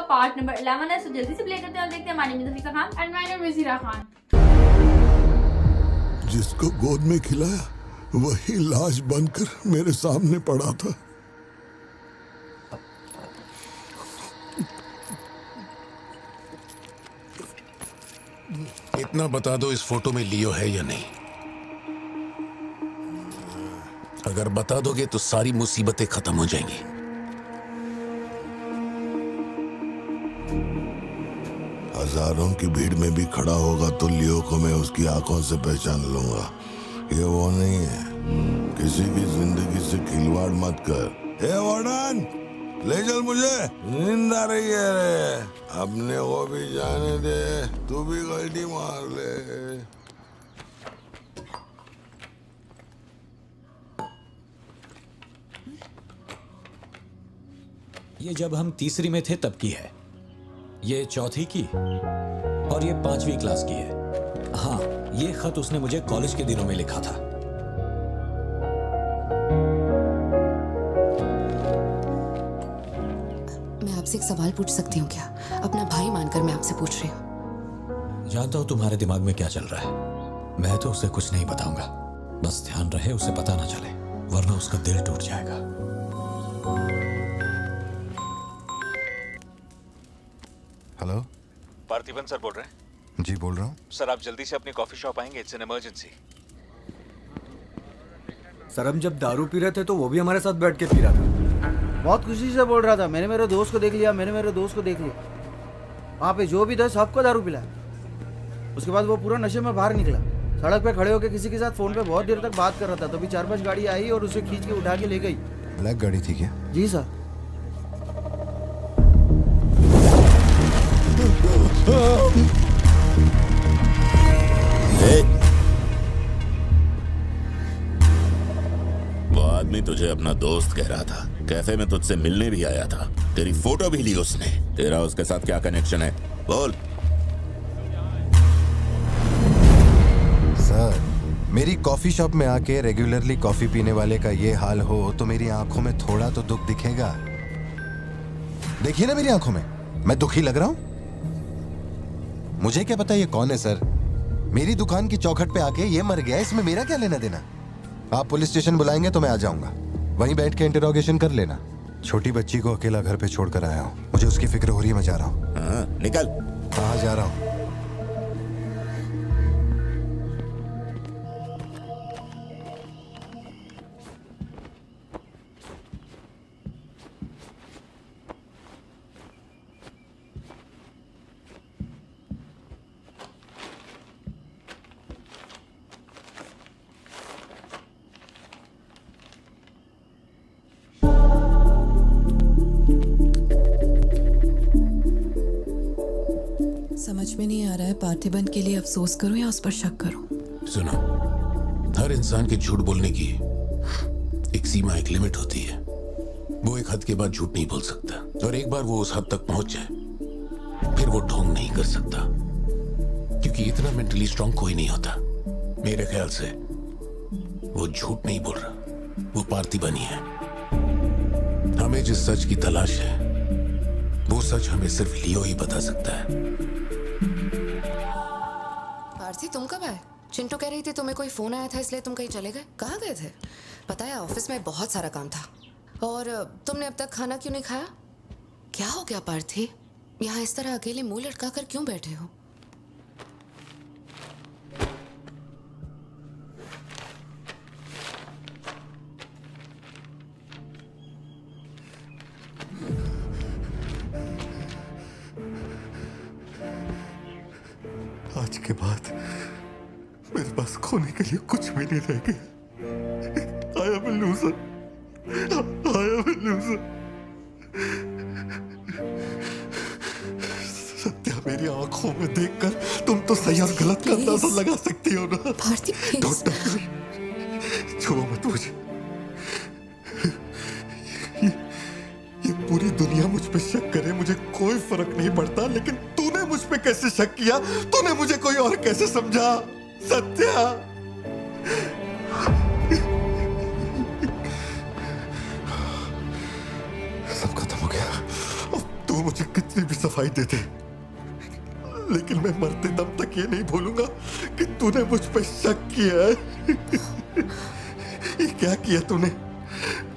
Part number 11 है। सो जल्दी से प्ले करते हैं और देखते हैं। My name is Zafeeka Khan and my name is Heera Khan. जिसको गोद में खिलाया वही लाश बनकर मेरे सामने पड़ा था। इतना बता दो, इस फोटो में लियो है या नहीं? अगर बता दोगे तो सारी मुसीबतें खत्म हो जाएंगी। हजारों की भीड़ में भी खड़ा होगा तो लियो को मैं उसकी आंखों से पहचान लूंगा। ये वो नहीं है। किसी की जिंदगी से खिलवाड़ मत कर। हे वार्डन, ले चल मुझे, नींद आ रही है रे। अपने को भी जाने दे, तू भी गलती मार ले। ये जब हम तीसरी में थे तब की है, ये चौथी की और ये 5वीं क्लास की है। हाँ, ये खत उसने मुझे कॉलेज के दिनों में लिखा था। मैं आपसे एक सवाल पूछ सकती हूँ क्या? अपना भाई मानकर मैं आपसे पूछ रही हूँ। जानता हूँ तुम्हारे दिमाग में क्या चल रहा है। मैं तो उसे कुछ नहीं बताऊंगा, बस ध्यान रहे उसे पता ना चले, वरना उसका दिल टूट जाएगा। हेलो, पार्थिबन सर बोल रहे हैं? जी बोल रहा हूँ। सर आप जल्दी से अपनी कॉफी शॉप आएंगे? It's an emergency. सर हम जब दारू पी रहे थे तो वो भी हमारे साथ बैठ के पी रहा था। बहुत खुशी से बोल रहा था, मैंने मेरे दोस्त को देख लिया, मैंने मेरे दोस्त को देख लिया। वहाँ पे जो भी था सबको दारू पिलाया। उसके बाद वो पूरा नशे में बाहर निकला। सड़क पे खड़े होकर किसी के साथ फोन पे बहुत देर तक बात कर रहा था। तभी 4-5 गाड़ी आई और उसे खींच के उठा के ले गई। ब्लैक गाड़ी थी क्या? जी सर। वो आदमी तुझे अपना दोस्त कह रहा था, कैफे में तुझसे मिलने भी आया था, तेरी फोटो भी ली उसने। तेरा उसके साथ क्या कनेक्शन है? बोल। सर, मेरी कॉफी शॉप में आके रेगुलरली कॉफी पीने वाले का ये हाल हो तो मेरी आंखों में थोड़ा तो दुख दिखेगा। देखिए ना मेरी आंखों में, मैं दुखी लग रहा हूं? मुझे क्या पता ये कौन है सर। मेरी दुकान की चौखट पे आके ये मर गया, इसमें मेरा क्या लेना देना। आप पुलिस स्टेशन बुलाएंगे तो मैं आ जाऊंगा, वहीं बैठ के इंटरोगेशन कर लेना। छोटी बच्ची को अकेला घर पे छोड़कर आया हूँ, मुझे उसकी फिक्र हो रही है। मैं जा रहा हूँ। निकल। कहाँ जा रहा हूँ? समझ में नहीं आ रहा है पार्थिबन के लिए अफसोस करूं या उस पर शक करूं। सुनो, हर इंसान के झूठ बोलने की एक सीमा, एक लिमिट होती है। वो एक हद के बाद झूठ नहीं बोल सकता, और एक बार वो उस हद तक पहुंच जाए फिर वो ढोंग नहीं कर सकता, क्योंकि इतना मेंटली स्ट्रांग कोई नहीं होता। मेरे ख्याल से वो झूठ नहीं बोल रहा, वो पार्थिबन ही है। हमें जिस सच की तलाश है वो सच हमें सिर्फ लियो ही बता सकता है। पार्थी, तुम कब आए? चिंटू कह रही थी तुम्हें कोई फोन आया था इसलिए तुम कहीं चले गए। कहाँ गए थे? पता है ऑफिस में बहुत सारा काम था। और तुमने अब तक खाना क्यों नहीं खाया? क्या हो गया पार्थी? यहाँ इस तरह अकेले मुंह लटका कर क्यों बैठे हो? आज के बाद मेरे पास खोने के लिए कुछ भी नहीं रह गया। I am a loser. I am a loser. Satya, मेरी आंखों में देखकर तुम तो सही और गलत का अंदाजा लगा सकती हो ना। Parthi Don't touch me. छुओ मत मुझे। ये पूरी दुनिया मुझ पे शक करे, मुझे कोई फर्क नहीं पड़ता, लेकिन तूने मुझ पे कैसे शक किया? तूने मुझे कोई और कैसे समझा? सत्या, सब खत्म हो गया। अब तू तू मुझे कितनी भी सफाई दे दे, लेकिन मैं मरते दम तक ये नहीं भूलूंगा कि तूने मुझ पर शक किया है। ये क्या किया तूने?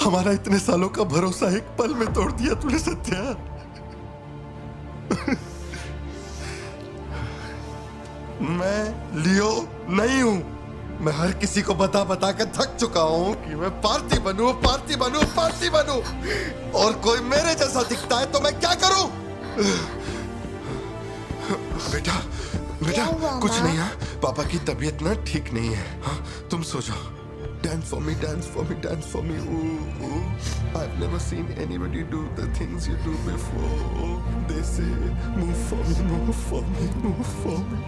हमारा इतने सालों का भरोसा एक पल में तोड़ दिया तूने सत्या। मैं लियो नहीं हूं। मैं हर किसी को बता बता कर थक चुका हूं कि मैं पार्टी बनूं, पार्टी बनूं, पार्टी बनूं, और कोई मेरे जैसा दिखता है तो मैं क्या करूं? बेटा बेटा कुछ नहीं है, पापा की तबीयत ना ठीक नहीं है। हाँ तुम सो जाओ। Dance for me, dance for me, dance for me. Ooh, ooh. I've never seen anybody do the things you do before. They say, move for me, move for me, move for me.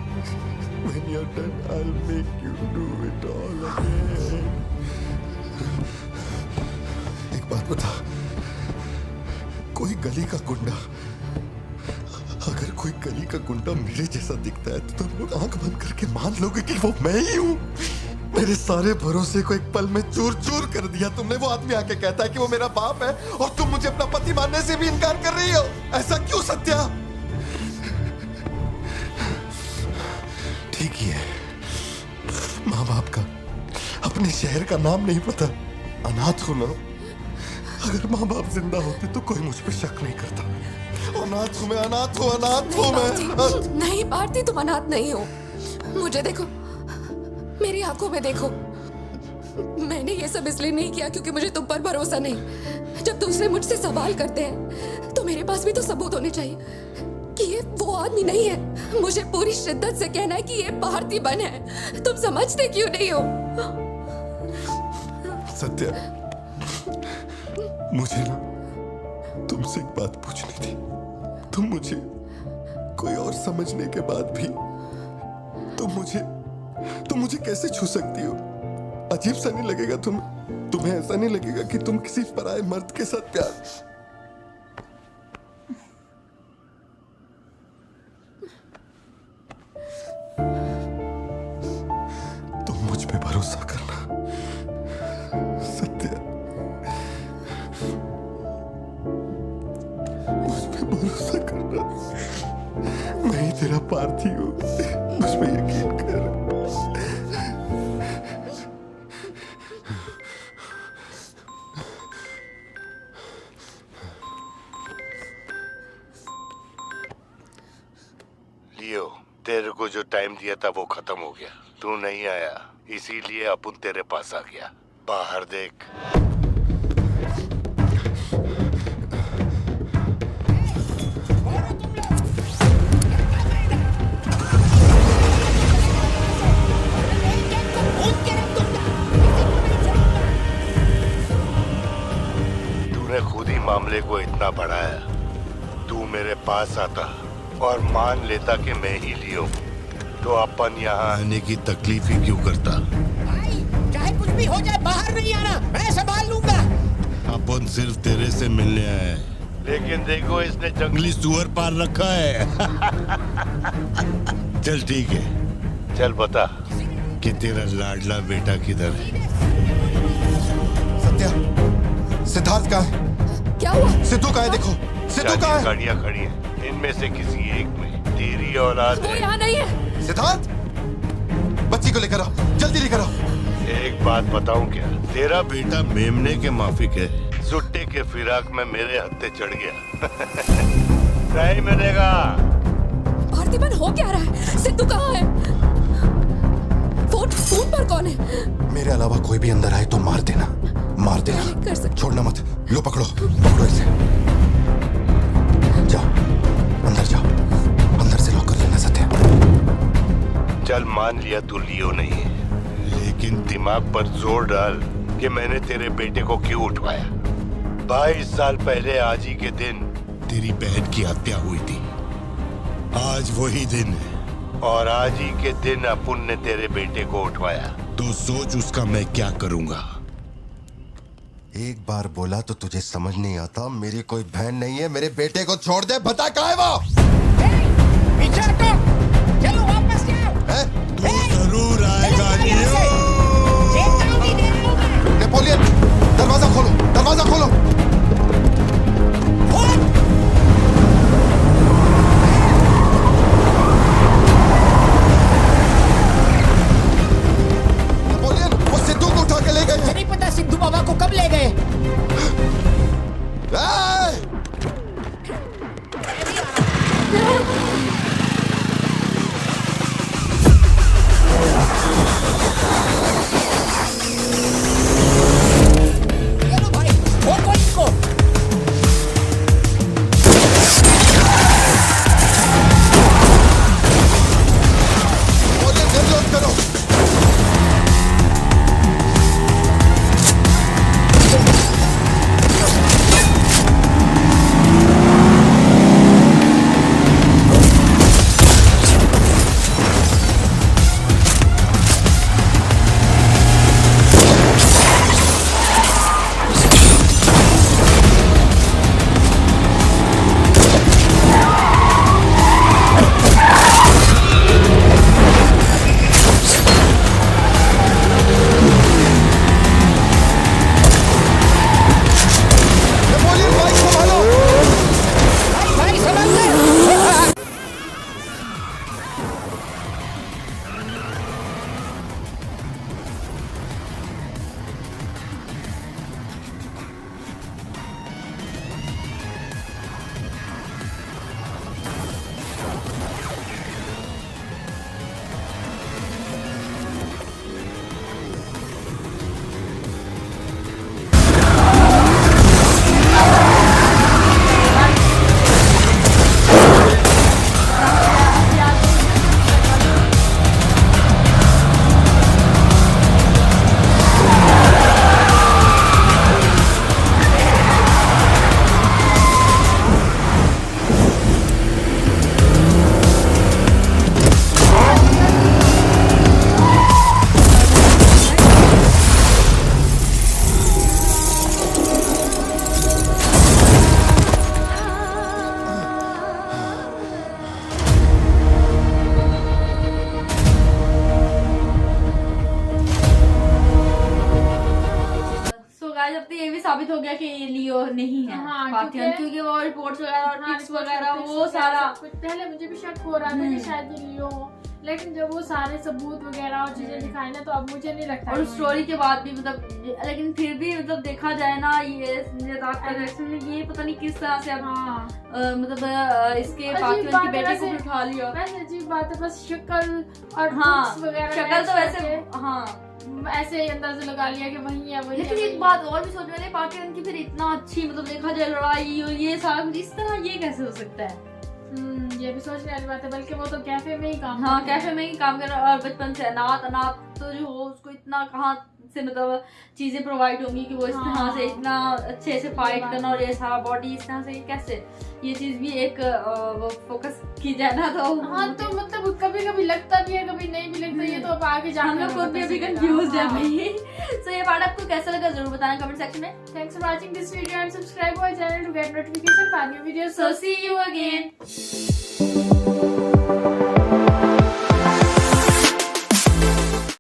When you're done, I'll make you do it all again. एक बात बता, कोई गली का गुंडा, अगर कोई गली का गुंडा मेरे जैसा दिखता है तो तुम लोग आंख बंद करके मान लोगे कि वो मैं ही हूं? मेरे सारे भरोसे को एक पल में चूर चूर कर दिया तुमने। वो आदमी आके कहता है कि वो मेरा बाप है और तुम मुझे अपना पति मानने से भी इनकार कर रही हो। ऐसा क्यों सत्या? ठीक ही है, माँ बाप का अपने शहर का नाम नहीं पता, अनाथ हो ना। अगर माँ बाप जिंदा होते तो कोई मुझ पर शक नहीं करता। अनाथ हूं मैं, अनाथ हूं, अनाथ हूं मैं। नहीं भारती, तुम अनाथ नहीं हो। मुझे देखो, मेरी आंखों में देखो। मैंने ये सब इसलिए नहीं किया क्योंकि मुझे तुम पर भरोसा नहीं। जब दूसरे मुझसे सवाल करते हैं तो मेरे पास भी तो सबूत होने चाहिए कि ये वो आदमी नहीं है। मुझे पूरी शिद्दत से कहना है कि ये पार्थिबन है। तुम समझते क्यों नहीं हो? सत्या, मुझे ना तुमसे एक बात पूछनी थी। तुम मुझे कोई और समझने के बाद भी तुम मुझे कैसे छू सकती हो? अजीब सा नहीं लगेगा तुम्हें ऐसा नहीं लगेगा कि तुम किसी पराये मर्द के साथ प्यार? तुम मुझ पे भरोसा करना सत्या, मुझ पे भरोसा करना। मैं ही तेरा पार्थी हूँ, मुझ पे यकीन कर। लियो, तेरे को जो टाइम दिया था वो खत्म हो गया। तू नहीं आया, इसीलिए अपन तेरे पास आ गया। बाहर देख। तूने खुद ही मामले को इतना बढ़ाया। तू मेरे पास आता और मान लेता कि मैं ही लियो, तो अपन यहाँ आने की तकलीफ ही क्यों करता? भाई, चाहे कुछ भी हो जाए, बाहर नहीं आना, मैं संभाल लूंगा। अपन सिर्फ तेरे से मिलने आए, लेकिन देखो इसने जंगली सुअर पाल रखा है। चल ठीक है, चल बता कि तेरा लाडला बेटा किधर है? सत्या, सिद्धार्थ कहाँ है? क्या हुआ? सिद्धू कहाँ है? देखो सिद्धू कहाँ है? गाड़ियाँ खड़ी हैं, इनमें से किसी एक में तेरी औलाद वो है। यहाँ नहीं है। सिद्धार्थ, बच्ची को लेकर आओ, जल्दी लेकर आओ। एक बात बताऊं क्या? तेरा बेटा मेमने के माफिक है। सुट्टे के फिराक में मेरे हत्थे चढ़ गया। नहीं मिलेगा। पार्थिबन हो क्या रहा है? सिद्धू कहाँ है? फोन पर कौन है? मेरे अलावा कोई भी अंदर आए तो मार देना, मार देना। कर सकते। छोड़ना मत। लो पकड़ो, पकड़ो इसे। जाओ अंदर जाओ, अंदर से लॉक कर लेना सत्या। चल मान लिया तू लियो नहीं है, लेकिन दिमाग पर जोर डाल कि मैंने तेरे बेटे को क्यों उठवाया। 22 साल पहले आज ही के दिन तेरी बहन की हत्या हुई थी। आज वही दिन है और आज ही के दिन अपुन ने तेरे बेटे को उठवाया। तो सोच उसका मैं क्या करूंगा। एक बार बोला तो तुझे समझ नहीं आता। मेरी कोई बहन नहीं है, मेरे बेटे को छोड़ दे। बता कहाँ है वो? पीछे हटो, चलो वापस जाओ। तू जरूर आएगा लियो। नेपोलियन, दरवाजा खोलो, दरवाजा खोलो। साबित हो गया कि ये लियो नहीं है हाँ, पार्थियन, क्योंकि वो रिपोर्ट्स वगैरह और टिप्स वगैरह वो सारा कुछ पहले मुझे भी शक हो रहा था कि शायद ये लियो हो, लेकिन जब वो सारे सबूत वगैरह और चीजें दिखाई ना, तो अब मुझे नहीं लगता। और स्टोरी के बाद भी मतलब, लेकिन फिर भी मतलब देखा जाए ना, ये ये पता नहीं किस तरह से अब मतलब इसके पार्थियन की बेटे को उठा लिया। वैसे अजीब बात है, बस शक्ल और हाँ, वगैरह शक्ल तो वैसे हाँ ऐसे अंदाजा लगा लिया कि वही है वही। लेकिन एक बात और भी सोचने वाली, पार्थियन की फिर इतना अच्छी मतलब देखा जाए लड़ाई और ये सारा कुछ, इस तरह ये कैसे हो सकता है? ये भी सोचने वाली बात है, बल्कि वो तो कैफे में ही काम हाँ कैफे में ही काम कर रहा है, और बचपन से अनाथ तो जो हो उसको इतना कहाँ से मतलब चीजें प्रोवाइड होंगी कि वो इस तरह से इतना अच्छे से फाइट करना, और ये सारा बॉडी इस तरह से कैसे, ये चीज भी एक फोकस की जाए ना तो हाँ, तो मतलब कभी कभी लगता भी है, कभी नहीं भी लगता, ये तो अब आगे जाना हम लोग खुद भी अभी कंफ्यूज है भाई। सो ये पार्ट आपको कैसा लगा जरूर बताना कमेंट सेक्शन में। Thanks for watching this video and subscribe our channel to get notification for new videos. So see you again.